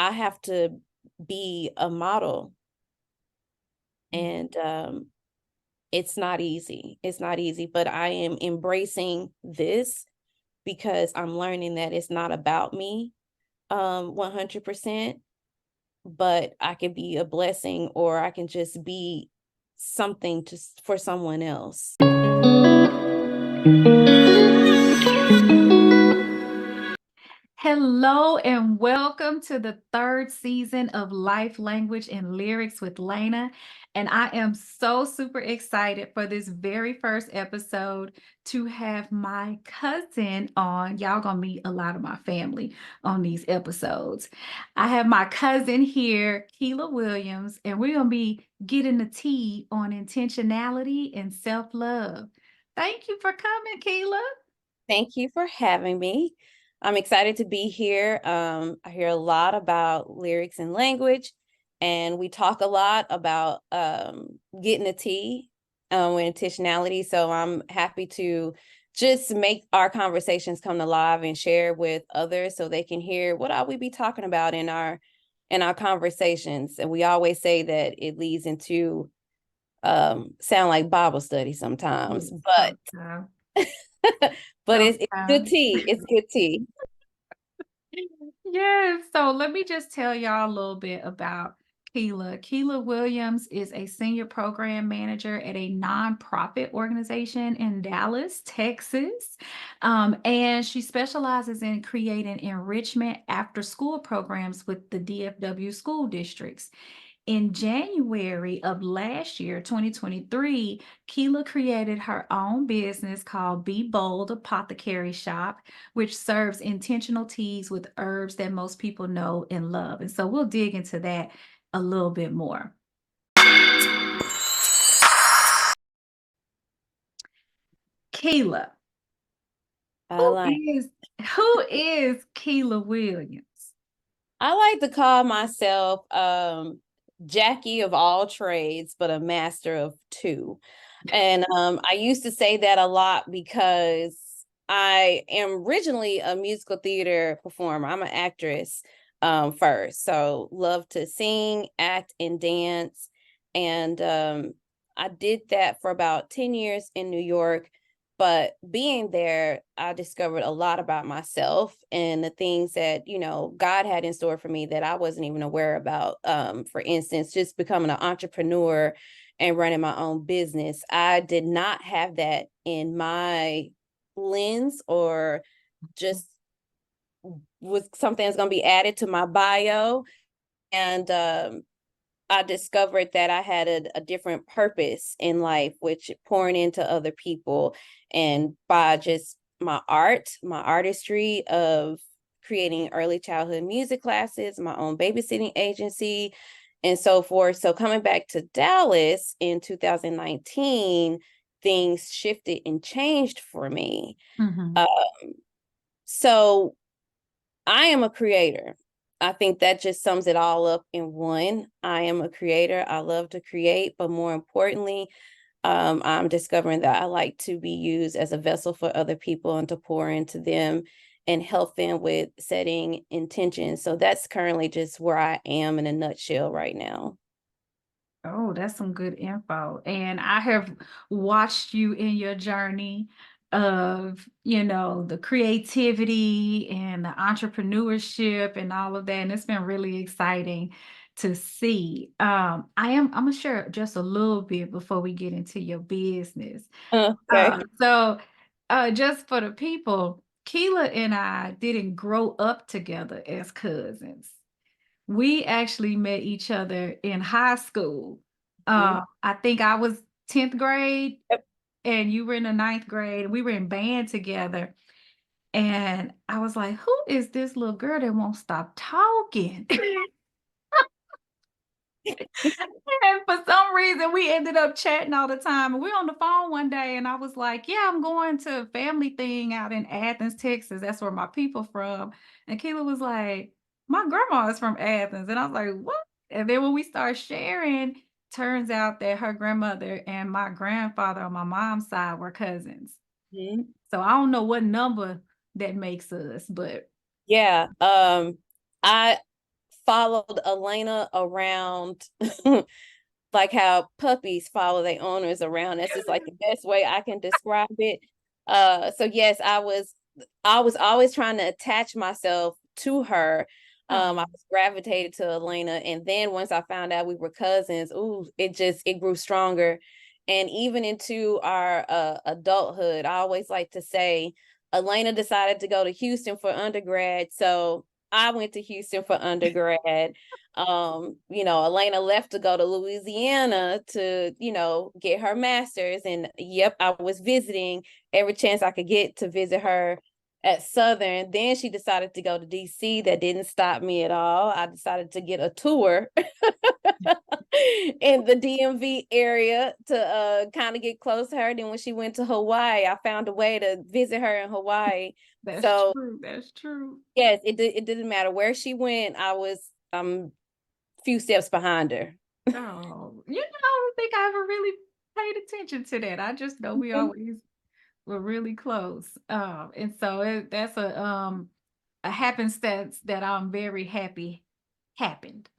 I have to be a model, and it's not easy. It's not easy, but I am embracing this because I'm learning that it's not about me 100%, but I can be a blessing, or I can just be something for someone else. Hello and welcome to the third season of Life, Language, and Lyrics with Lena. And I am so super excited for this very first episode to have my cousin on. Y'all gonna meet a lot of my family on these episodes. I have my cousin here, Keila Williams, and we're gonna be getting the tea on intentionality and self-love. Thank you for coming, Keila. Thank you for having me. I'm excited to be here. I hear a lot about lyrics and language, and we talk a lot about getting the tea with intentionality. So I'm happy to just make our conversations come to live and share with others so they can hear what all we be talking about in our conversations. And we always say that it leads into sound like Bible study sometimes, but but it's good tea. It's good tea. Yes. So let me just tell y'all a little bit about Keila. Keila Williams is a senior program manager at a nonprofit organization in Dallas, Texas. And she specializes in creating enrichment after school programs with the DFW school districts. In January of last year, 2023, Keila created her own business called Be B.O.L.D Apothecary Shop, which serves intentional teas with herbs that most people know and love. And so we'll dig into that a little bit more. Keila, who is Keila Williams? I like to call myself Jackie of all trades, but a master of two. And I used to say that a lot because I am originally a musical theater performer. I'm an actress first. So love to sing, act, and dance. And I did that for about 10 years in New York. But being there, I discovered a lot about myself and the things that, God had in store for me that I wasn't even aware about. For instance, just becoming an entrepreneur and running my own business. I did not have that in my lens, or just was something that's going to be added to my bio. And I discovered that I had a different purpose in life, which pouring into other people, and by just my artistry of creating early childhood music classes, my own babysitting agency, and so forth. So coming back to Dallas in 2019, things shifted and changed for me. Mm-hmm. So I am a creator. I think that just sums it all up in one. I am a creator. I love to create, but more importantly, I'm discovering that I like to be used as a vessel for other people and to pour into them and help them with setting intentions. So that's currently just where I am in a nutshell right now. Oh, that's some good info. And I have watched you in your journey of, the creativity and the entrepreneurship and all of that. And it's been really exciting to see. I'm gonna share just a little bit before we get into your business. Okay. Just for the people, Keila and I didn't grow up together as cousins. We actually met each other in high school. I think I was 10th grade Yep. and you were in the ninth grade. We were in band together. And I was like, who is this little girl that won't stop talking? And for some reason, we ended up chatting all the time. And we were on the phone one day, and I was like, yeah, I'm going to a family thing out in Athens, Texas. That's where my people from. And Keila was like, my grandma is from Athens. And I was like, what? And then when we started sharing, turns out that her grandmother and my grandfather on my mom's side were cousins. Mm-hmm. So I don't know what number that makes us, but Yeah. I followed Elena around like how puppies follow their owners around. That's just like the best way I can describe it. So yes, I was always trying to attach myself to her. I Oh, was gravitated to Elena, and then once I found out we were cousins, ooh, it grew stronger. And even into our adulthood, I always like to say Elena decided to go to Houston for undergrad, so I went to Houston for undergrad. Elena left to go to Louisiana to, get her master's. And yep, I was visiting every chance I could get to visit her at Southern. Then she decided to go to DC. That didn't stop me at all. I decided to get a tour in the DMV area to kind of get close to her. Then when she went to Hawaii, I found a way to visit her in Hawaii. that's So true. That's true. yes, it didn't matter where she went. I was few steps behind her. Oh, I don't think I ever really paid attention to that. I just know we always were really close. And so that's a happenstance that I'm very happy happened.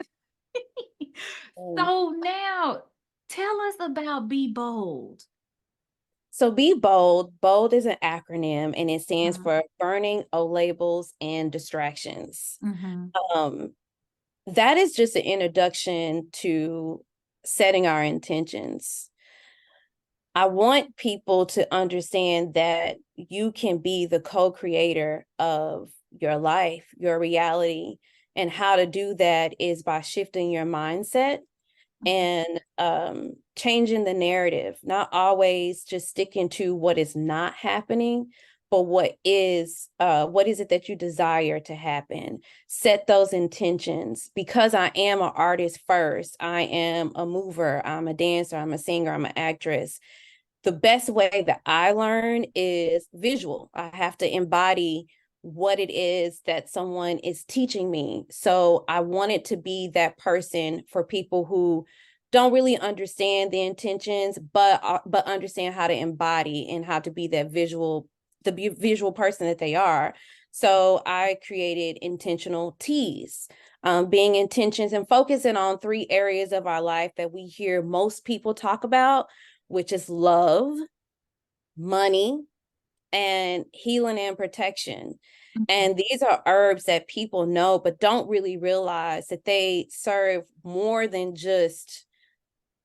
Mm. So now tell us about Be Bold. So Be Bold. Bold is an acronym and it stands Mhm, for burning O labels and distractions. mhm, Um, that is just an introduction to setting our intentions. I want people to understand that you can be the co-creator of your life, your reality, and how to do that is by shifting your mindset mhm, and changing the narrative, not always just sticking to what is not happening, but what is it that you desire to happen. Set those intentions. Because I am an artist first, I am a mover, I'm a dancer, I'm a singer, I'm an actress. The best way that I learn is visual. I have to embody what it is that someone is teaching me. So I wanted to be that person for people who don't really understand the intentions, but understand how to embody and how to be that visual person that they are. So I created intentional teas, being intentions and focusing on three areas of our life that we hear most people talk about, which is love, money, and healing and protection. mhm, And these are herbs that people know, but don't really realize that they serve more than just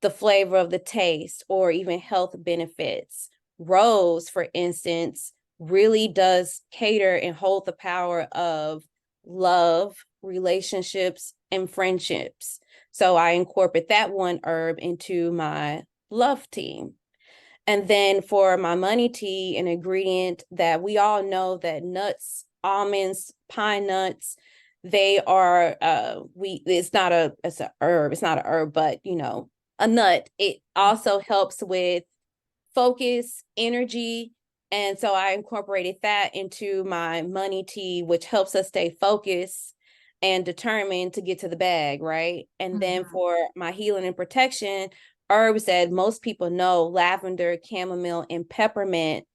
the flavor of the taste or even health benefits. Rose, for instance, really does cater and hold the power of love, relationships, and friendships. So I incorporate that one herb into my love tea. And then for my money tea, an ingredient that we all know that nuts, almonds, pine nuts, they are it's a herb, it's not a herb, but a nut. It also helps with focus, energy. And so I incorporated that into my money tea, which helps us stay focused and determined to get to the bag, right? And then mhm, for my healing and protection, herbs that most people know, lavender, chamomile, and peppermint.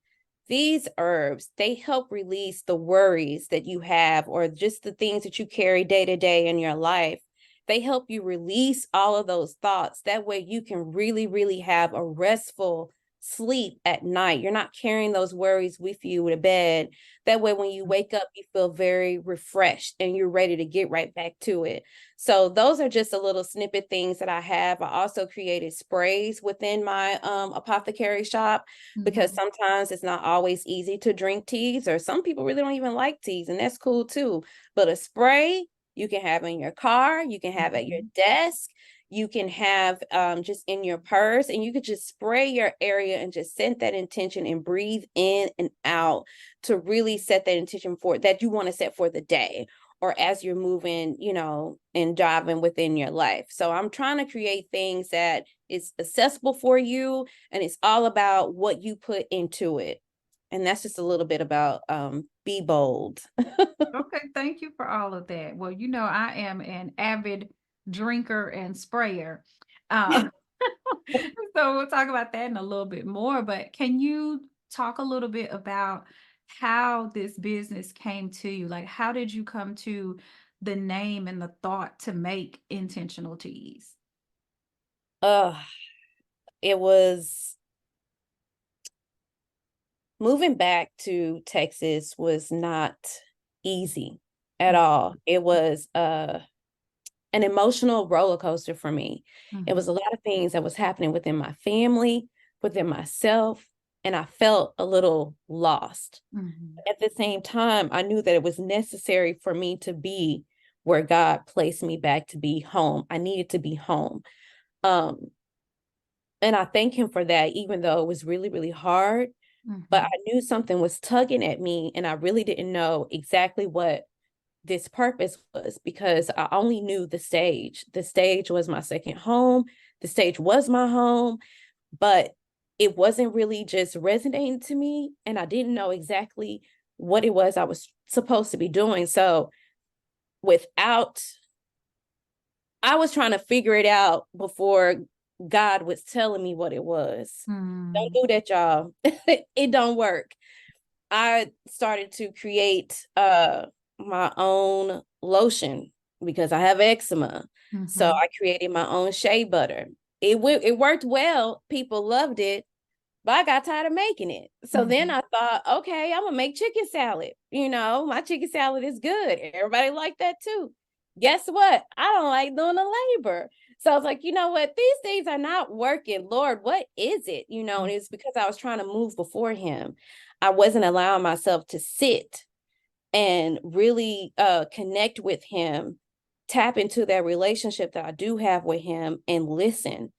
These herbs, they help release the worries that you have or just the things that you carry day to day in your life. They help you release all of those thoughts. That way you can really, really have a restful sleep at night. You're not carrying those worries with you to bed. That way when you wake up, you feel very refreshed and you're ready to get right back to it. So those are just a little snippet things that I have. I also created sprays within my apothecary shop because mhm, sometimes it's not always easy to drink teas, or some people really don't even like teas, and that's cool too. But a spray you can have in your car, you can have at your mhm. desk, you can have just in your purse, and you could just spray your area and just set that intention and breathe in and out to really set that intention for that you want to set for the day or as you're moving, and driving within your life. So I'm trying to create things that is accessible for you, and it's all about what you put into it. And that's just a little bit about Be Bold. Okay, thank you for all of that. Well, I am an avid drinker and sprayer. Uh, so we'll talk about that in a little bit more, but can you talk a little bit about how this business came to you? Like, how did you come to the name and the thought to make intentional teas? Uh, it was moving back to Texas was not easy at all. It was an emotional roller coaster for me. It Mhm, was a lot of things that was happening within my family, within myself, and I felt a little lost. mhm, At the same time, I knew that it was necessary for me to be where God placed me back to be home. I needed to be home. Um, and I thank him for that, even though it was really, really hard. But I mhm, knew something was tugging at me, and I really didn't know exactly what this purpose was because I only knew the stage. The stage was my second home. The stage was my home, but it wasn't really just resonating to me. And I didn't know exactly what it was I was supposed to be doing. So without, I was trying to figure it out before God was telling me what it was. Don't mm, do that, y'all. It don't work. I started to create my own lotion because I have eczema. So mhm, I created my own shea butter. It worked well. People loved it, but I got tired of making it. So then mhm, I thought, okay, I'm gonna make chicken salad. My chicken salad is good. Everybody like that too. Guess what? I don't like doing the labor. So I was like, you know what? These things are not working. Lord, what is it? And it's because I was trying to move before him. I wasn't allowing myself to sit and really connect with him, tap into that relationship that I do have with him and listen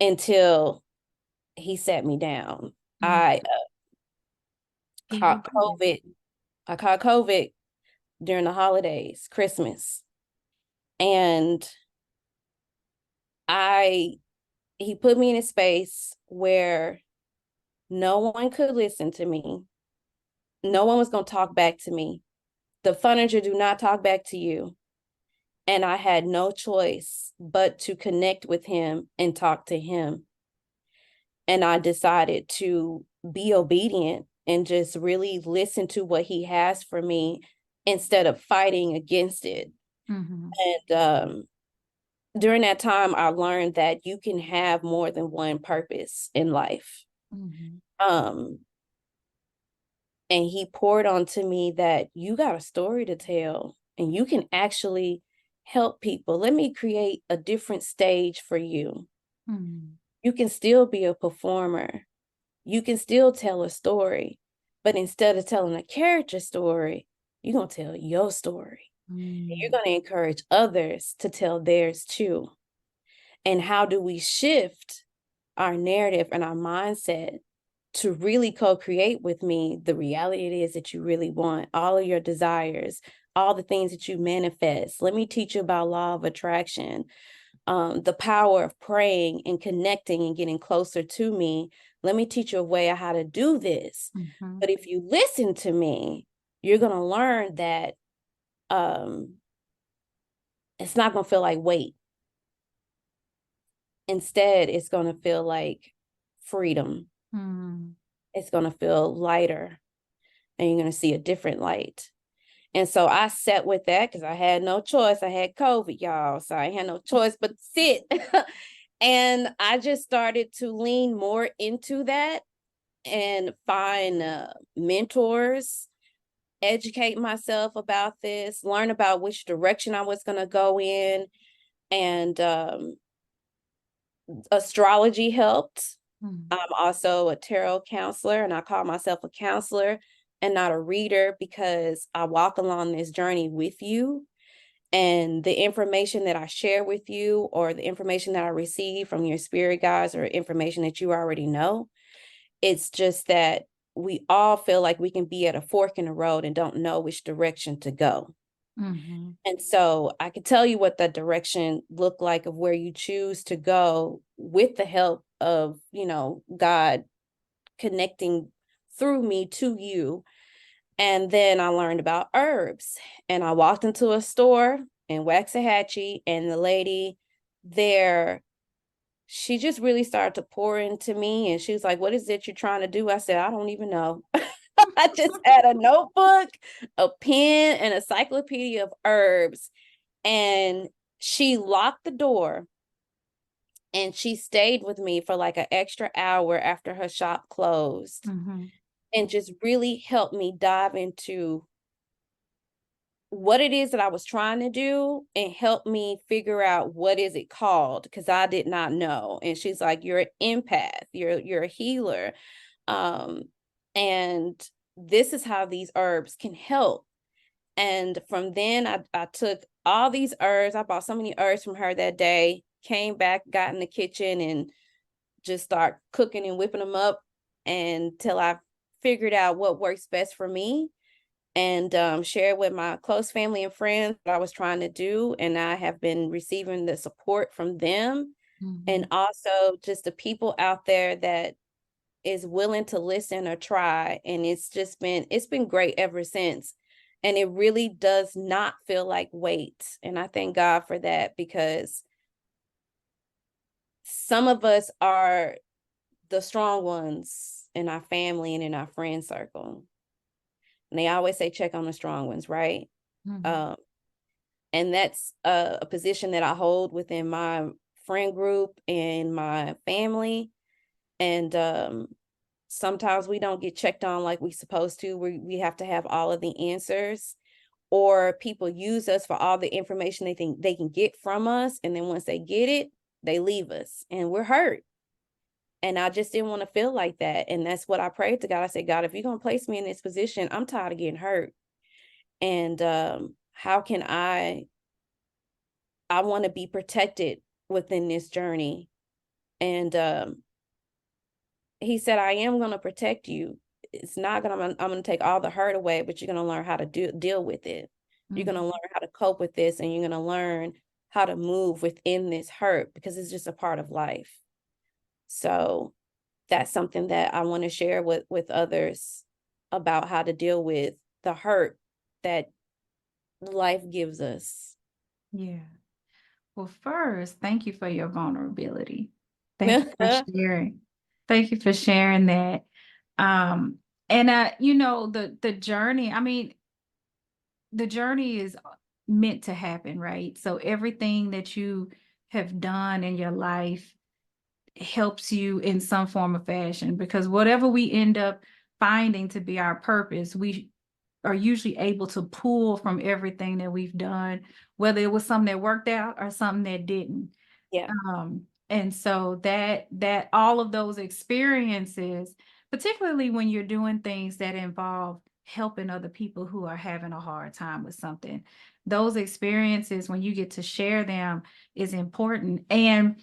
until he sat me down. mm. I He caught did. COVID. I caught COVID during the holidays, Christmas. And I he put me in a space where no one could listen to me. No one was going to talk back to me. The furniture do not talk back to you. And I had no choice but to connect with him and talk to him. And I decided to be obedient and just really listen to what he has for me instead of fighting against it. Mhm, And during that time, I learned that you can have more than one purpose in life. mhm, Um, and he poured onto me that you got a story to tell and you can actually help people. Let me create a different stage for you. mhm, You can still be a performer. You can still tell a story, but instead of telling a character story, you're going to tell your story. And you're mm, going to encourage others to tell theirs too. And how do we shift our narrative and our mindset to really co-create with me the reality it is that you really want, all of your desires, all the things that you manifest? Let me teach you about law of attraction, the power of praying and connecting and getting closer to me. Let me teach you a way of how to do this. mhm, But if you listen to me, you're going to learn that um, it's not going to feel like weight. Instead, it's going to feel like freedom. mm. It's going to feel lighter and you're going to see a different light. And so I sat with that because I had no choice. I had COVID, y'all. So I had no choice but to sit. And I just started to lean more into that and find mentors, educate myself about this, learn about which direction I was going to go in. And astrology helped. Mm, I'm also a tarot counselor, and I call myself a counselor and not a reader because I walk along this journey with you. And the information that I share with you, or the information that I receive from your spirit guides, or information that you already know, it's just that we all feel like we can be at a fork in the road and don't know which direction to go. mhm, And so I can tell you what that direction looked like of where you choose to go with the help of, God connecting through me to you. And then I learned about herbs. And I walked into a store in Waxahachie, and the lady there, she just really started to pour into me. And she was like, "What is it you're trying to do?" I said, "I don't even know." I just had a notebook, a pen, and a encyclopedia of herbs. And she locked the door and she stayed with me for like an extra hour after her shop closed and just really helped me dive into what it is that I was trying to do and help me figure out what is it called, because I did not know. And she's like, you're an empath, you're a healer. Um, and this is how these herbs can help. And from then I took all these herbs. I bought so many herbs from her that day, came back, got in the kitchen and just start cooking and whipping them up until I figured out what works best for me, and share with my close family and friends what I was trying to do. And I have been receiving the support from them, and also just the people out there that is willing to listen or try. And it's been great ever since. And it really does not feel like weight. And I thank God for that, because some of us are the strong ones in our family and in our friend circle. And they always say, check on the strong ones, right? Um, and that's a position that I hold within my friend group and my family. And sometimes we don't get checked on like we supposed to. We have to have all of the answers, or people use us for all the information they think they can get from us. And then once they get it, they leave us and we're hurt. And I just didn't want to feel like that. And that's what I prayed to God. I said, God, if you're going to place me in this position, I'm tired of getting hurt. And how can I want to be protected within this journey. And he said, I am going to protect you. It's not going to, I'm going to take all the hurt away, but you're going to learn how to deal with it. You're going to learn how to cope with this, and you're going to learn how to move within this hurt, because it's just a part of life. So that's something that I want to share with others about how to deal with the hurt that life gives us. Yeah. Well, first, thank you for your vulnerability. Thank you for sharing. Thank you for sharing that. And you know, the journey, I mean, the journey is meant to happen, right? So everything that you have done in your life helps you in some form of fashion, because whatever we end up finding to be our purpose, we are usually able to pull from everything that we've done, whether it was something that worked out or something that didn't. Yeah. And so that all of those experiences, particularly when you're doing things that involve helping other people who are having a hard time with something, those experiences, when you get to share them, is important. And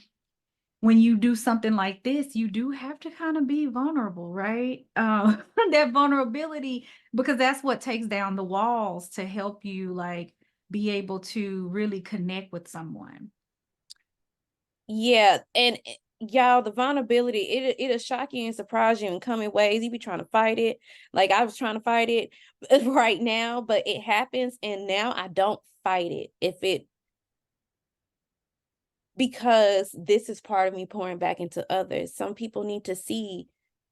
when you do something like this, you do have to kind of be vulnerable, right? That vulnerability, because that's what takes down the walls to help you like be able to really connect with someone. Yeah. And y'all, the vulnerability, it'll shock you and surprise you in coming ways. You be trying to fight it. Like I was trying to fight it right now, but it happens. And now I don't fight it because this is part of me pouring back into others. Some people need to see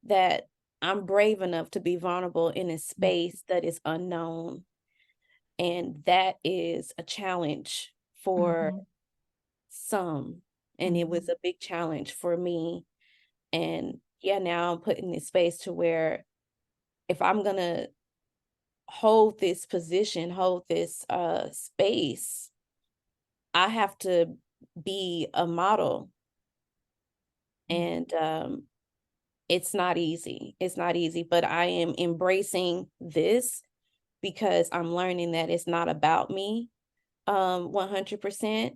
that I'm brave enough to be vulnerable in a space that is unknown. And that is a challenge for some. And it was a big challenge for me. And yeah, now I'm put in this space to where if I'm going to hold this position, hold this space, I have to be a model. And it's not easy. It's not easy, but I am embracing this because I'm learning that it's not about me 100%,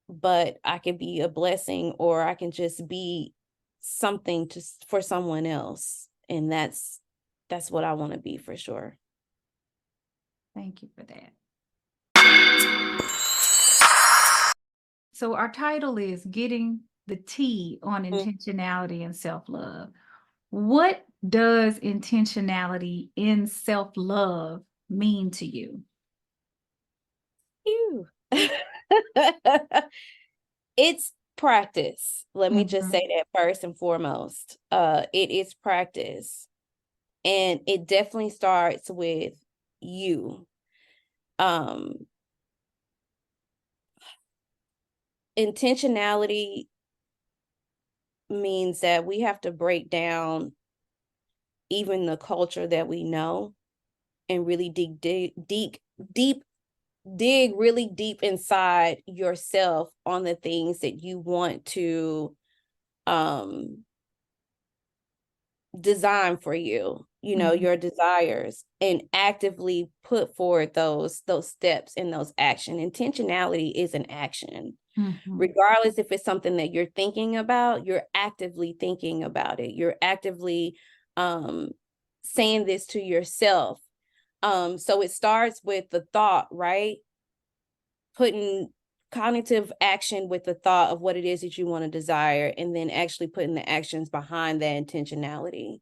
but I can be a blessing, or I can just be something just for someone else. And that's what I want to be, for sure. Thank you for that. So our title is Getting the Tea on Intentionality and Self-Love. What does intentionality in self-love mean to you? Ew. It's practice. Let me just say that first and foremost. It is practice. And it definitely starts with you. Intentionality means that we have to break down even the culture that we know and really dig really deep inside yourself on the things that you want to um design for you, Mhm. your desires, and actively put forward those steps and those action. Intentionality is an action. Mhm. Regardless if it's something that you're thinking about, you're actively thinking about it. You're actively um saying this to yourself. So it starts with the thought, right? Putting cognitive action with the thought of what it is that you want to desire, and then actually putting the actions behind that intentionality.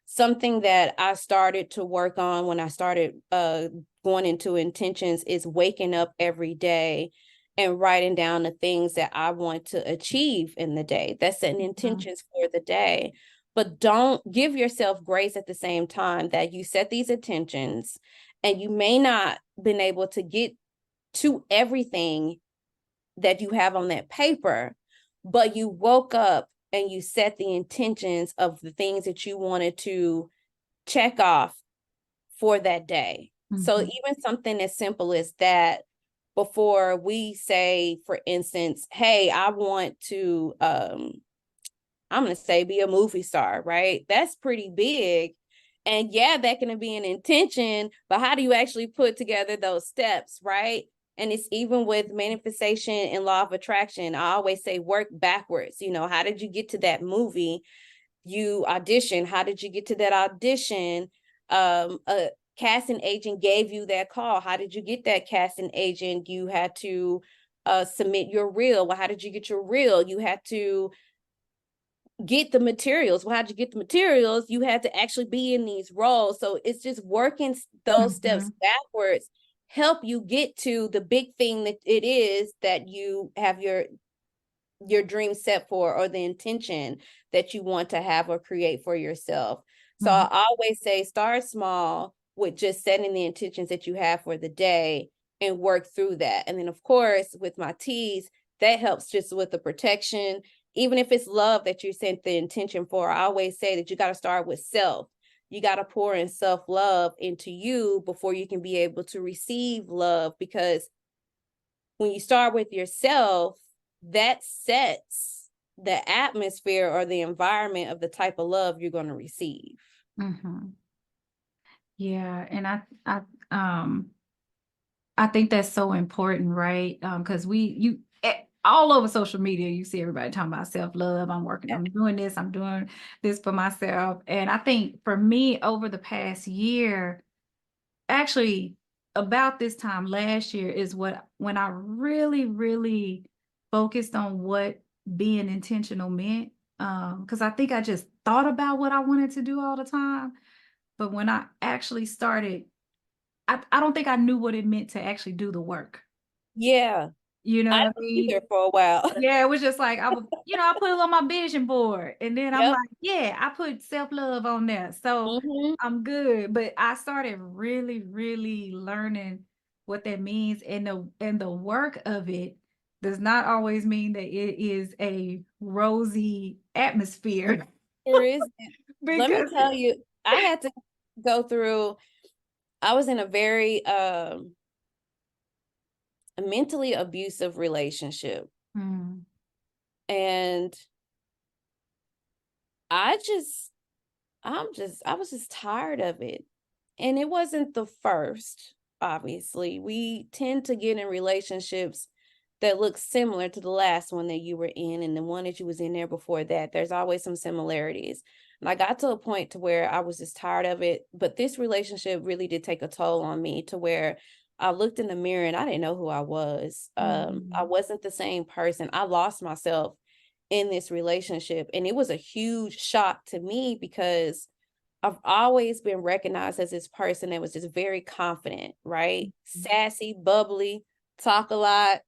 Something that I started to work on when I started going into intentions is waking up every day and writing down the things that I want to achieve in the day. That's setting Mhm. intentions for the day. But don't give yourself grace at the same time that you set these intentions and you may not been able to get to everything that you have on that paper, but you woke up and you set the intentions of the things that you wanted to check off for that day. So Mhm. even something as simple as that, before we say, for instance, hey, I want to I'm going to say be a movie star, right? That's pretty big. And yeah, that can be an intention, but how do you actually put together those steps, right? And it's even with manifestation and law of attraction. I always say work backwards. How did you get to that movie? You audition. How did you get to that audition? A casting agent gave you that call. How did you get that casting agent? You had to submit your reel. Well, how did you get your reel? You had to get the materials. Well, how'd you get the materials? You had to actually be in these roles. So it's just working those steps Mhm. backwards, help you get to the big thing that it is that you have your dream set for, or the intention that you want to have or create for yourself. So Mhm. I always say start small with just setting the intentions that you have for the day and work through that. And then of course with my T's, that helps just with the protection. Even if it's love that you set the intention for, I always say that you got to start with self. You got to pour in self-love into you before you can be able to receive love, because when you start with yourself, that sets the atmosphere or the environment of the type of love you're going to receive. Mhm. Yeah, and um I think that's so important, right? Because all over social media, you see everybody talking about self-love. Yeah. I'm doing this, I'm doing this for myself. And I think for me over the past year, actually about this time last year is when I really, really focused on what being intentional meant. Because I think I just thought about what I wanted to do all the time. But when I actually started, I don't think I knew what it meant to actually do the work. Yeah. You know I what I didn't mean? either for a while. Yeah, it was just like I put it on my vision board, and then I'm Yep. like, yeah, I put self-love on there. So Hmm. I'm good. But I started really, really learning what that means. And the work of it does not always mean that it is a rosy atmosphere. Sure is. Let me Because tell you, I had to go through, I was in a very a mentally abusive relationship. Mm, And I just, I was just tired of it. And it wasn't the first, obviously. We tend to get in relationships that look similar to the last one that you were in and the one that you was in there before that. There's always some similarities. And I got to a point to where I was just tired of it. But this relationship really did take a toll on me, to where I looked in the mirror and I didn't know who I was. I mhm, wasn't the same person. I lost myself in this relationship. And it was a huge shock to me, because I've always been recognized as this person that was just very confident, right? mhm, Sassy, bubbly, talk a lot,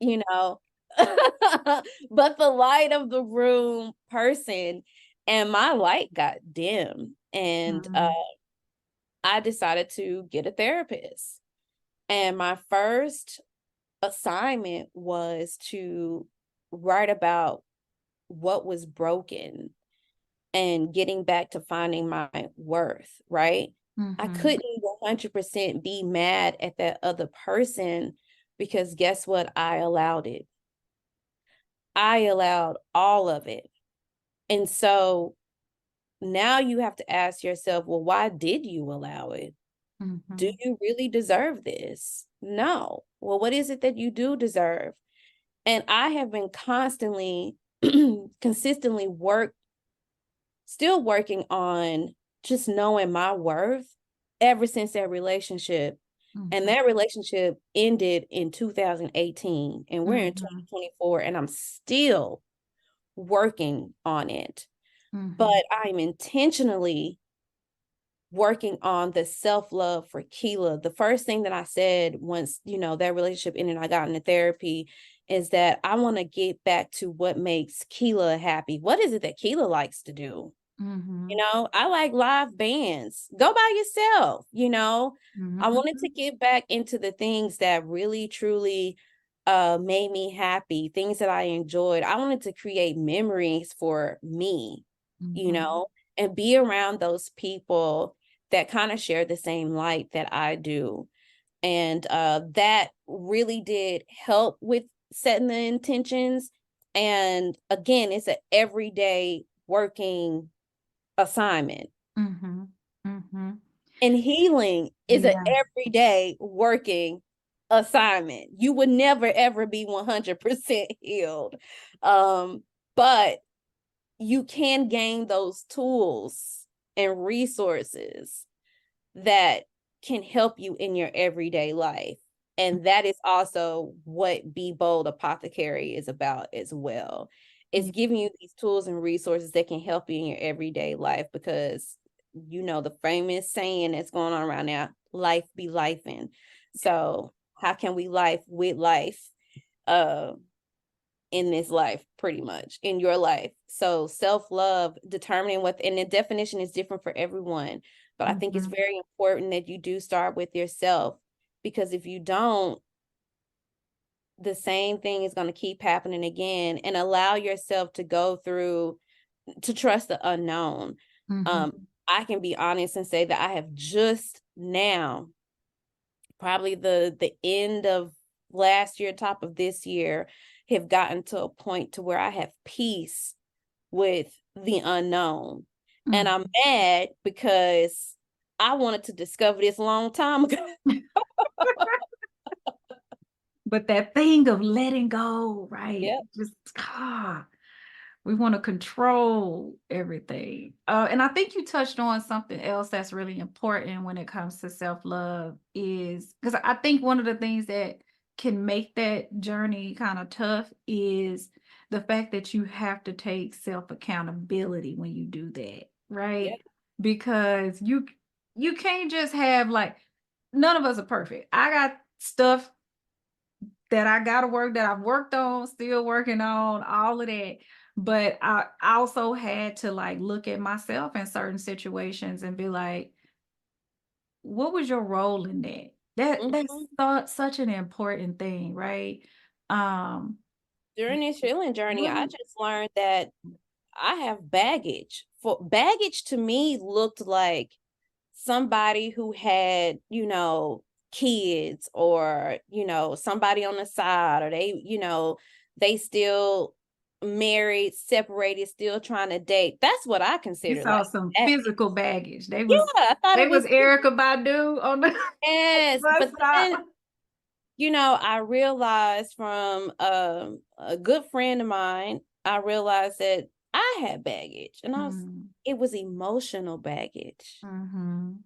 you know, but the light of the room person, and my light got dim. And Mhm. I decided to get a therapist. And my first assignment was to write about what was broken and getting back to finding my worth, right? I Mhm. couldn't 100% be mad at that other person because guess what? I allowed it. I allowed all of it. And so now you have to ask yourself, well, why did you allow it? Do Mhm. you really deserve this? No. Well, what is it that you do deserve? And I have been constantly, consistently still working on just knowing my worth ever since that relationship. And Mhm. that relationship ended in 2018, and we're in Mhm. 2024, and I'm still working on it. Mhm. But I'm intentionally working on the self-love for Keila. The first thing that I said once, that relationship ended, I got into therapy, is that I want to get back to what makes Keila happy. What is it that Keila likes to do? Mhm. I like live bands. Go by yourself. I wanted to Mhm. get back into the things that really truly made me happy, things that I enjoyed. I wanted to create memories for me, you Mhm. know, and be around those people that kind of share the same light that I do. And that really did help with setting the intentions. And again, it's an everyday working assignment. Mhm. Mhm. And healing is an Yeah. everyday working assignment. You would never ever be 100% healed. But you can gain those tools and resources that can help you in your everyday life. And that is also what Be Bold Apothecary is about as well. It's Yeah. giving you these tools and resources that can help you in your everyday life because the famous saying that's going on around now, life be lifing. So how can we life with life uh in this life, pretty much in your life? So self-love, determining what, and the definition is different for everyone, but I think it's Mhm. very important that you do start with yourself, because if you don't, the same thing is going to keep happening again. And allow yourself to go through, to trust the unknown. um Mhm. I can be honest and say that I have just now, probably the end of last year, top of this year, have gotten to a point to where I have peace with the unknown. And I'm Mhm. mad because I wanted to discover this long time ago. But that thing of letting go, right? Yep. Just we want to control everything. And I think you touched on something else that's really important when it comes to self-love is because I think one of the things that can make that journey kind of tough is the fact that you have to take self-accountability when you do that, right? Yep. Because you can't just have like none of us are perfect. I got stuff that I gotta work that I've worked on, still working on, all of that. But I also had to like look at myself in certain situations and be like, what was your role in that? That's Mhm. such an important thing, right? Um, During this healing journey, I really, just learned that I have baggage. For baggage to me looked like somebody who had, kids, or, somebody on the side, or they still married, separated, still trying to date. That's what I you consider saw like some baggage. physical baggage. Yeah, I thought They it was was Erica Badu on the yes, bus but stop. then I realized from a good friend of mine, I realized that I had baggage, and Mm, it was emotional baggage. mhm,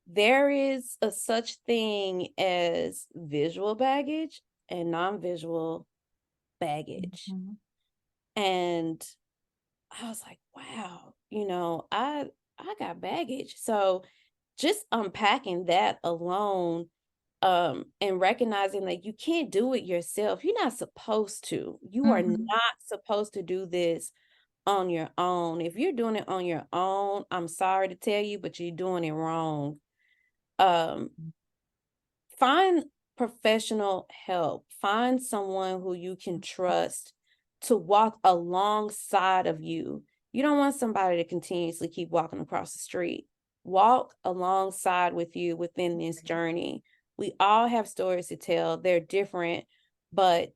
There is a such thing as visual baggage and non-visual baggage. mhm, And I was like, wow, I got baggage. So just unpacking that alone, and recognizing that you can't do it yourself. You're not supposed to. You are mhm, not supposed to do this on your own. If you're doing it on your own, I'm sorry to tell you, but you're doing it wrong. Um, find professional help. Find someone who you can trust to walk alongside of you. You don't want somebody to continuously keep walking across the street. Walk alongside with you within this journey. We all have stories to tell. They're different, but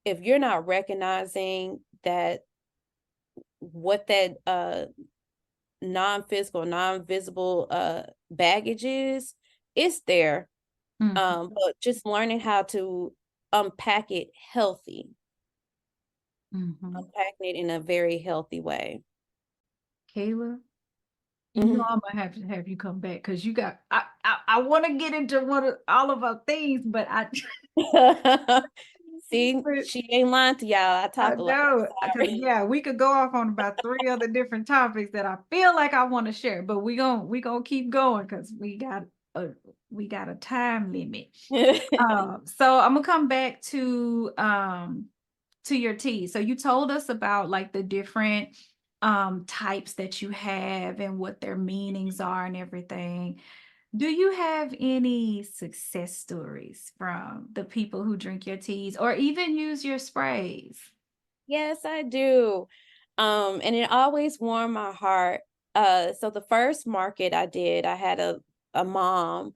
if you're not recognizing that what that non-physical, non-visible baggage is, it's there. Mhm. But just learning how to unpack it healthy, Mhm. unpacking it in a very healthy way. Keila, you know Mhm. I'm gonna have to have you come back because you got I want to get into all of our things, but I See, but she ain't lying to y'all. I I talk a lot. know I'm because sorry. yeah, we could go off on about three other different topics that I feel like I want to share, but we gonna keep going because a we got a time limit. So I'm gonna come back to your tea. So you told us about like the different types that you have and what their meanings are and everything. Do you have any success stories from the people who drink your teas or even use your sprays? Yes, I do. And it always warmed my heart. So the first market I did, I had a mom.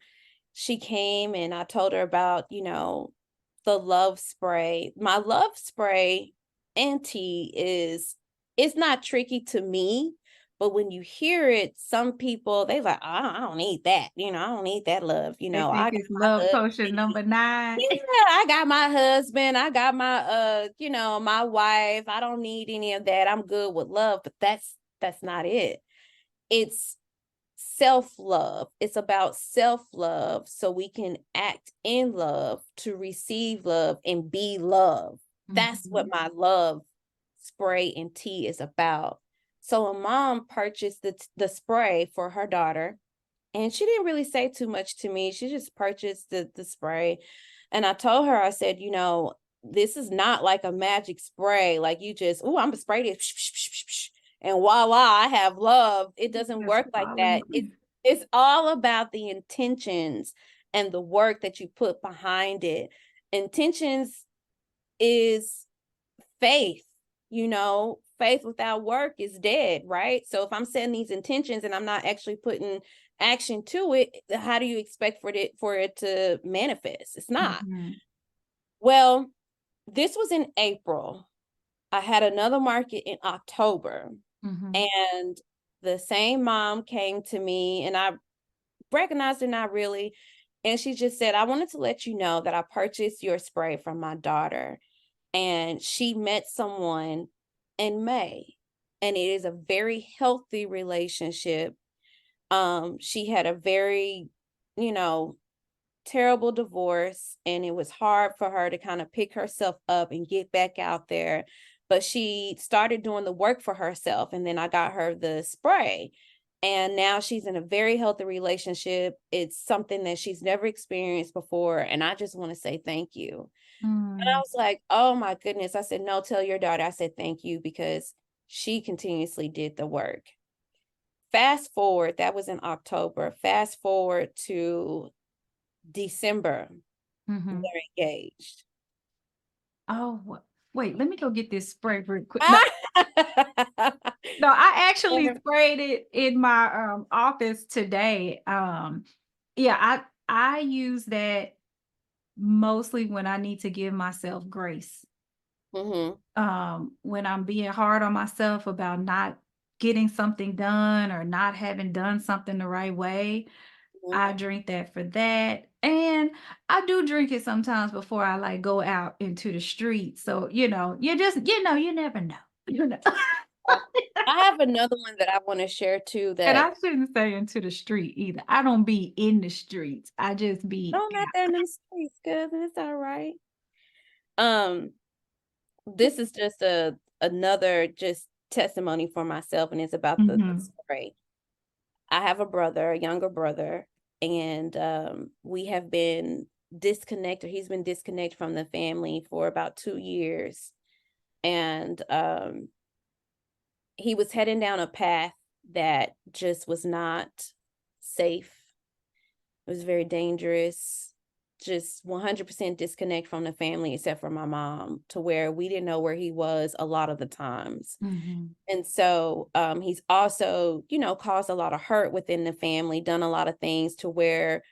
She came and I told her about, the love spray. My love spray and tea is it's not tricky to me, but when you hear it, some people they like, I don't need that, I don't need that love. They I think got it's my love potion husband. number 9. Yeah, I got my husband, I got my my wife. I don't need any of that. I'm good with love, but that's not it. It's self-love. It's about self-love so we can act in love to receive love and be love. That's what Mhm. my love spray and tea is about. So a mom purchased the spray for her daughter and she didn't really say too much to me. She just purchased the spray. And I told her, I said, this is not like a magic spray. Like you just, oh, I'm gonna spray this and voila, I have love. It doesn't Just work like falling. that. It's all about the intentions and the work that you put behind it. Intentions is faith, faith without work is dead, right? So if I'm setting these intentions and I'm not actually putting action to it, how do you expect for it to manifest? It's not. Mhm. Well, this was in April. I had another market in October, Mhm. and the same mom came to me, and I recognized her not really. And she just said, I wanted to let you know that I purchased your spray from my daughter and she met someone in May. And it is a very healthy relationship. She had a very, you know, terrible divorce, and it was hard for her to kind of pick herself up and get back out there. But she started doing the work for herself, and then I got her the spray. And now she's in a very healthy relationship. It's something that she's never experienced before. And I just want to say thank you. And I Mm. was like, oh my goodness. I said, no, tell your daughter. I said, thank you because she continuously did the work. Fast forward, that was in October. Fast forward to December, Mhm. they're engaged. Oh, wait, let me go get this spray real quick. No, no, I actually sprayed it in my office today. Yeah, I use that mostly when I need to give myself grace. Mhm, When I'm being hard on myself about not getting something done or not having done something the right way, mhm. I drink that for that. And I do drink it sometimes before I like go out into the street. So, you never know. You know. I have another one that I wanna share too And that I shouldn't say into the street either. I don't be in the streets. I just be no, not there in them streets, cousin, it's alright. Um, this is just another just testimony for myself, and it's about the Mhm. spray. I have a brother, a younger brother, and, we have been disconnected. He's been disconnected from the family for about 2 years, and, he was heading down a path that just was not safe. It was very dangerous. Just 100% disconnect from the family, except for my mom, to where we didn't know where he was a lot of the times. Mhm. And so he's also, caused a lot of hurt within the family, done a lot of things to where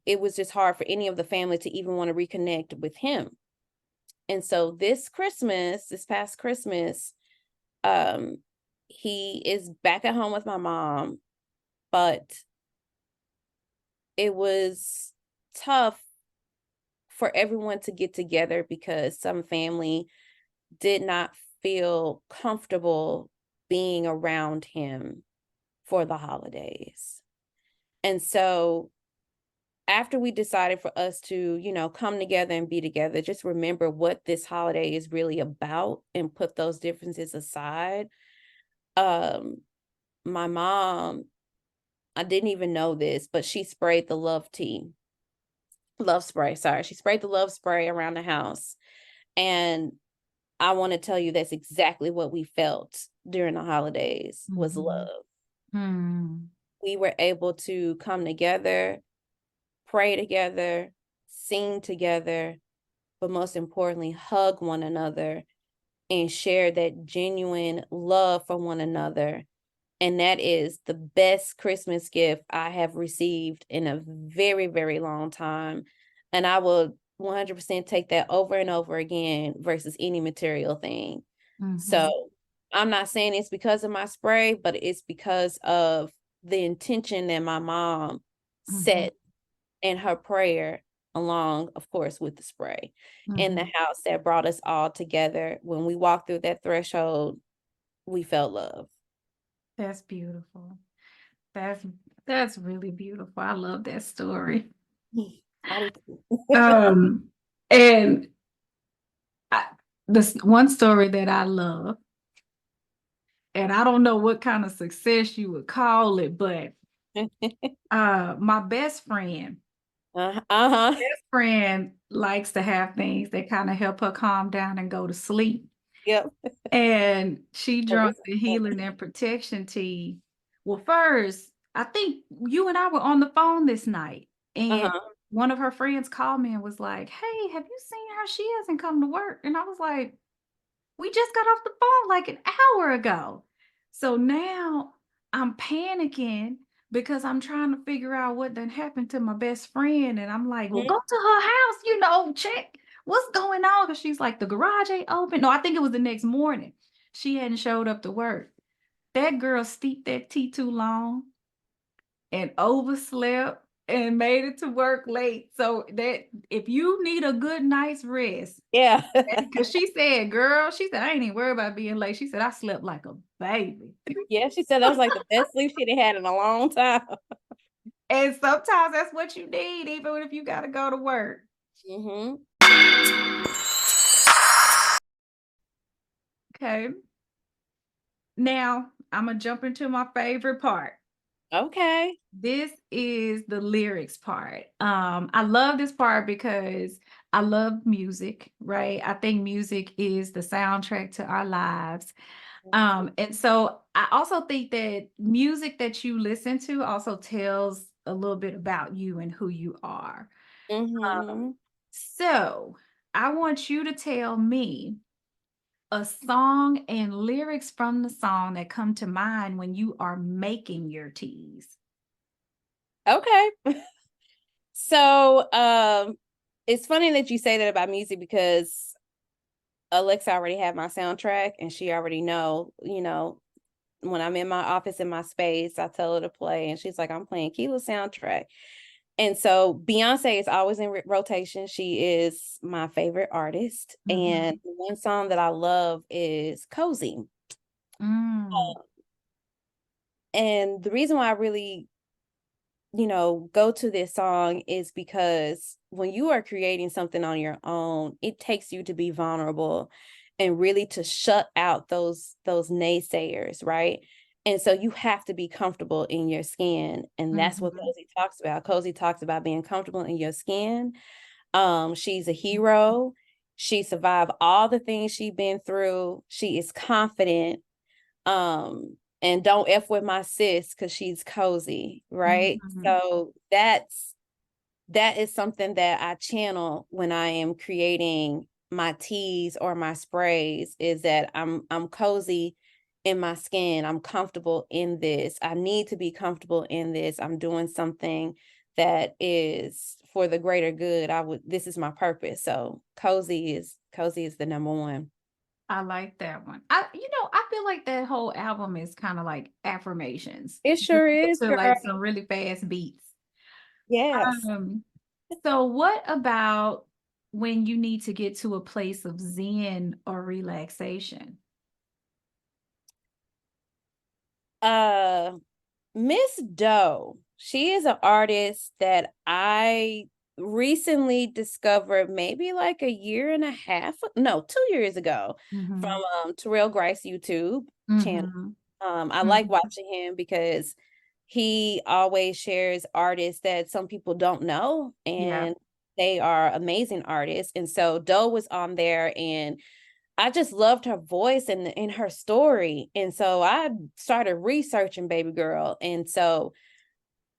it was just hard for any of the family to even want to reconnect with him. And so this past Christmas, um, he is back at home with my mom, but it was tough for everyone to get together because some family did not feel comfortable being around him for the holidays. And so after we decided for us to, come together and be together, just remember what this holiday is really about and put those differences aside. Um, my mom, I didn't even know this, but she sprayed the love spray. Sorry. She sprayed the love spray around the house. And I want to tell you that's exactly what we felt during the holidays was Mhm. love. Mm. We were able to come together, pray together, sing together, but most importantly, hug one another and share that genuine love for one another. And that is the best Christmas gift I have received in a very, very long time. And I will 100% take that over and over again versus any material thing. Mhm. So I'm not saying it's because of my spray, but it's because of the intention that my mom Mhm. set in her prayer, along, of course, with the spray in the Mhm. house that brought us all together. When we walked through that threshold, we felt love. That's beautiful. That's that's really beautiful. I love that story. I do too. Um, and I, this one story that I love, and I don't know what kind of success you would call it, but my Uh-huh. best friend likes to have things that kind of help her calm down and go to sleep. Yep. And she Oh, drunk this is the fun. healing and protection tea. Well, first, I think you and I were on the phone this night, and Uh-huh. one of her friends called me and was like, "Hey, have you seen her? She hasn't come to work." And I was like, "We just got off the phone like an hour ago." So now I'm panicking because I'm trying to figure out what done happened to my best friend. And I'm like, well, Mhm. go to her house, check what's going on. Cause she's like, the garage ain't open. No, I think it was the next morning. She hadn't showed up to work. That girl steeped that tea too long and overslept and made it to work late. So that if you need a good night's rest, Yeah. because she said, girl, she said, I ain't even worried about being late. She said, I slept like a baby. Yeah, she said that was like the best sleep she'd had in a long time. And sometimes that's what you need, even if you got to go to work. Hmm. Okay. Now I'm going to jump into my favorite part. Okay. This is the lyrics part. I love this part because I love music, right? I think music is the soundtrack to our lives. And so I also think that music that you listen to also tells a little bit about you and who you are. Hmm. So I want you to tell me a song and lyrics from the song that come to mind when you are making your teas. Okay. So, it's funny that you say that about music because Alexa already had my soundtrack and she already know, when I'm in my office in my space, I tell her to play and she's like, I'm playing Keila soundtrack. And so Beyonce is always in rotation. She is my favorite artist. And Mhm. one song that I love is Cozy. Mm. And the reason why I really go to this song is because when you are creating something on your own, it takes you to be vulnerable and really to shut out those naysayers, right? And so you have to be comfortable in your skin. And that's what Mhm. Cozy talks about. Cozy talks about being comfortable in your skin. She's a hero. She survived all the things she's been through. She is confident. And don't F with my sis because she's cozy, right? Mhm. So that is something that I channel when I am creating my teas or my sprays, is that I'm cozy in my skin. I'm comfortable in this. I need to be comfortable in this. I'm doing something that is for the greater good. This is my purpose. So cozy is the number one. I like that one. I feel like that whole album is kind of like affirmations It sure is, to girl. like some really fast beats. Yes. Um, so what about when you need to get to a place of zen or relaxation? Uh Miss Doe, she is an artist that I recently discovered maybe like a year and a half, no, 2 years ago from Mhm. Terrell Grice YouTube channel. Mhm. I like Mhm. watching him because he always shares artists that some people don't know, Yeah. and they are amazing artists. And so Doe was on there, and I just loved her voice and her story. And so I started researching baby girl. And so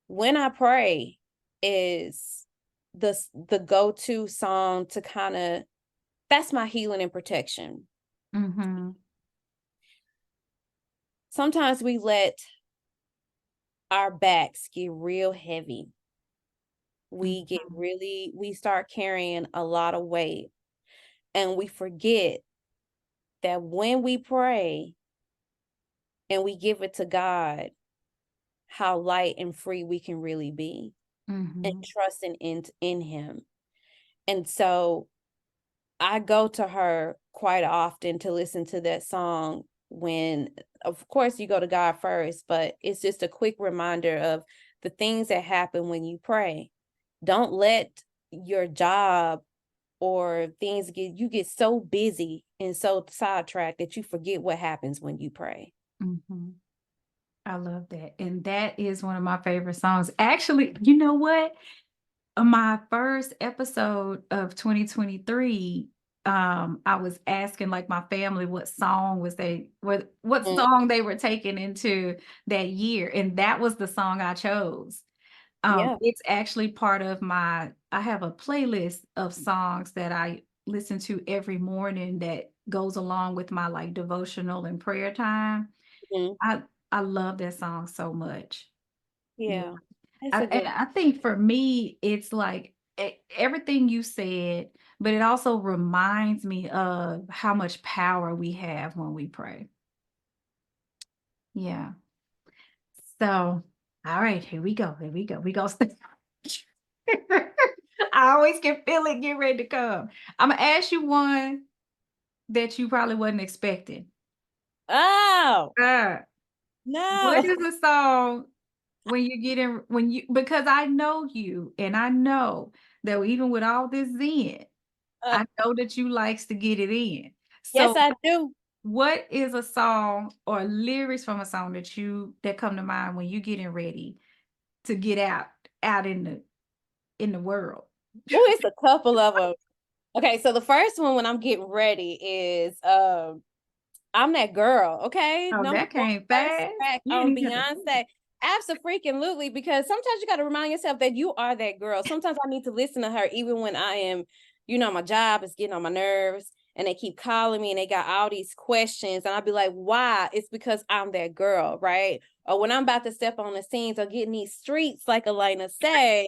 when I pray is the go-to song to kind of, that's my healing and protection. Mhm. Sometimes we let our backs get real heavy. Mhm. We start carrying a lot of weight, and we forget that when we pray and we give it to God, how light and free we can really be, and Mhm. trusting in him. And so I go to her quite often to listen to that song when, of course, you go to God first, but it's just a quick reminder of the things that happen when you pray. Don't let your job or things get so busy and so sidetracked that you forget what happens when you pray. Mhm. I love that. And that is one of my favorite songs. Actually, you know what? My first episode of 2023, I was asking like my family what song was what Mm, song they were taking into that year, and that was the song I chose. yeah. It's actually part of I have a playlist of songs that I listen to every morning that goes along with my like devotional and prayer time. Mhm. I I love that song so much. Yeah. Yeah. That's a And good. I think for me, it's like everything you said, but it also reminds me of how much power we have when we pray. Yeah. So, all right, here we go. Here we go. We go. I always can feel it get ready to come. I'm gonna ask you one that you probably wasn't expecting. Oh, Uh, what no. is a song when you get in when you because I know you and I know that even with all this zen, Uh, I know that you likes to get it in. yes, So, I do. what is a song or lyrics from a song that come to mind when you getting ready to get out in the world? Oh, it's a couple of them. Okay, so the first one when I'm getting ready is I'm that girl, okay? Oh, Number that one came first fast. track You on didn't even have to think. Beyonce. Absolutely, because sometimes you got to remind yourself that you are that girl. Sometimes I need to listen to her even when I am, my job is getting on my nerves and they keep calling me and they got all these questions. And I'll be like, why? It's because I'm that girl, right? Or when I'm about to step on the scenes or get in these streets, like Elena say,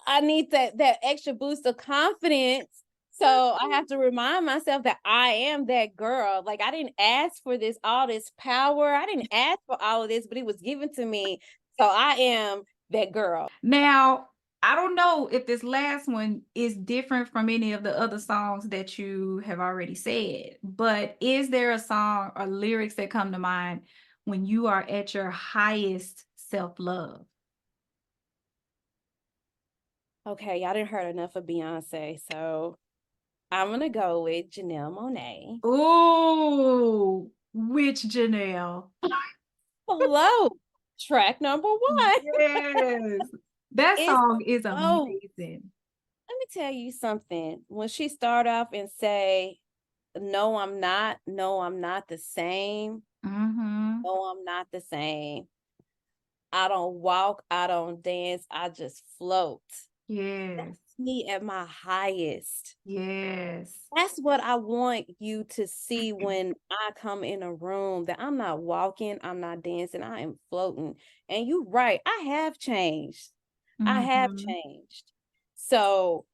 I need that extra boost of confidence. So I have to remind myself that I am that girl. Like I didn't ask for all this power. I didn't ask for all of this, but it was given to me. So I am that girl. Now, I don't know if this last one is different from any of the other songs that you have already said, but is there a song or lyrics that come to mind when you are at your highest self-love? Okay, y'all didn't heard enough of Beyonce. So I'm gonna go with Janelle Monáe. Oh, which Janelle? Hello. Track number one. Yes. That It's song is oh, amazing. let me tell you something. When she start off and say, no, I'm not. No, I'm not the same. Mhm. know I'm not the same. I don't walk, I don't dance, I just float. Yes. That's me at my highest. Yes. That's what I want you to see when I come in a room, that I'm not walking, I'm not dancing, I am floating. And you're right, I have changed. I have Mhm. changed. So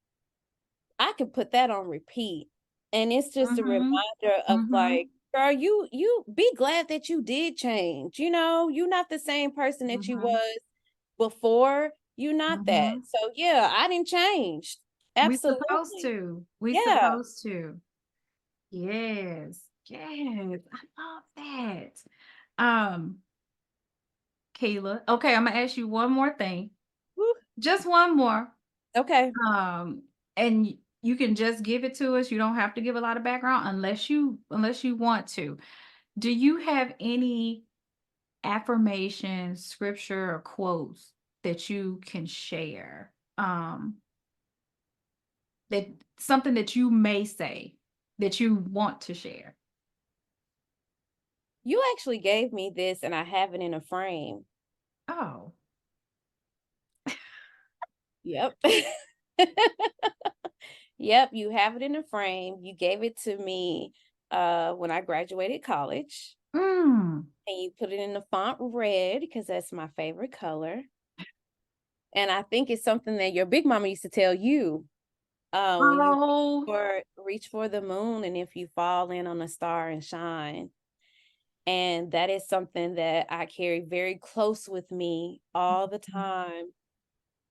I could put that on repeat. And it's just a Mhm. reminder of like, Mhm. girl, you be glad that you did change. You know, you're not the same person that you Mhm. was before. You're not that. Mhm. So yeah, I didn't change. We supposed Absolutely. to. We Yeah. supposed to. Yes. Yes. I love that. Um, Keila. Okay, I'm gonna ask you one more thing. Woo. Just one more. Okay. Um, and you can just give it to us. You don't have to give a lot of background unless you want to. Do you have any affirmations, scripture, or quotes that you can share? That something that you may say that you want to share. You actually gave me this and I have it in a frame. Oh. Yep. Yep, you have it in a frame. You gave it to me when I graduated college. Mm. And you put it in the font red because that's my favorite color. And I think it's something that your big mama used to tell you. When you Oh. reach for the moon, and if you fall in on a star and shine. And that is something that I carry very close with me all the time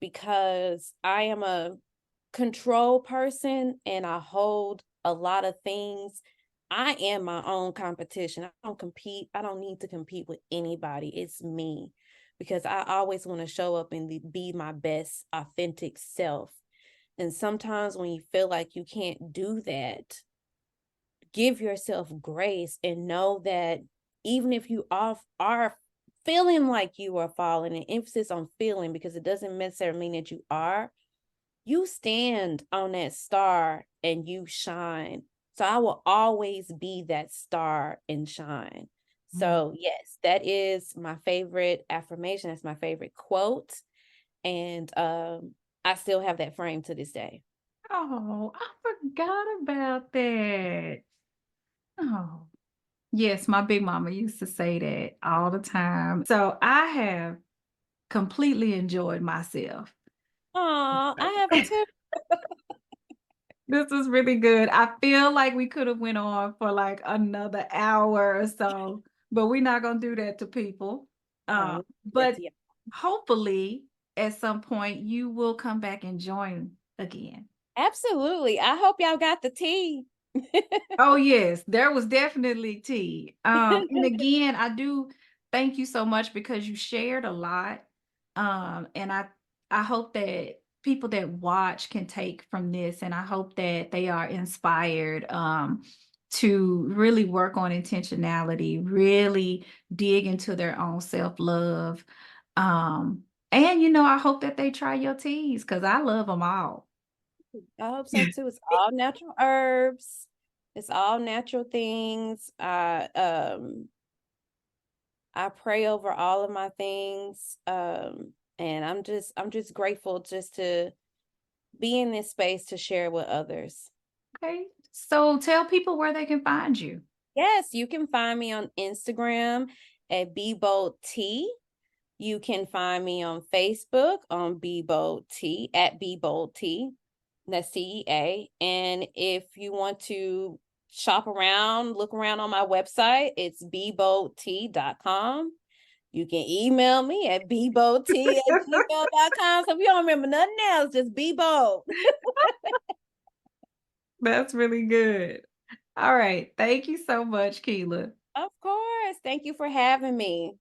because I am a control person and I hold a lot of things. I am my own competition. I don't compete. I don't need to compete with anybody. It's me because I always want to show up and be my best authentic self. And sometimes when you feel like you can't do that, give yourself grace and know that even if you are feeling like you are falling, and emphasis on feeling because it doesn't necessarily mean that you are, you stand on that star and you shine. So I will always be that star and shine. Mm. So yes, that is my favorite affirmation. That's my favorite quote. And I still have that frame to this day. Oh, I forgot about that. Oh. Yes, my big mama used to say that all the time. So I have completely enjoyed myself. Oh, I have too. This is really good. I feel like we could have went on for like another hour or so, but we're not gonna do that to people. Oh, But that's yeah. hopefully at some point you will come back and join again. Absolutely. I hope y'all got the tea. Oh yes, there was definitely tea. And again, I do thank you so much because you shared a lot. And I hope that people that watch can take from this, and I hope that they are inspired to really work on intentionality, really dig into their own self-love. And I hope that they try your teas because I love them all. I hope so too. It's all natural herbs. It's all natural things. I pray over all of my things. And I'm just grateful just to be in this space to share with others. Okay. So tell people where they can find you. Yes, you can find me on Instagram at Be.O.L.D. You can find me on Facebook on Be.O.L.D at Be.O.L.D. That's CEA. And if you want to shop around, look around on my website, it's beboldT.com. You can email me at beboldT@gmail.com. So if you don't remember nothing else, just be bold. That's really good. All right. Thank you so much, Keila. Of course. Thank you for having me.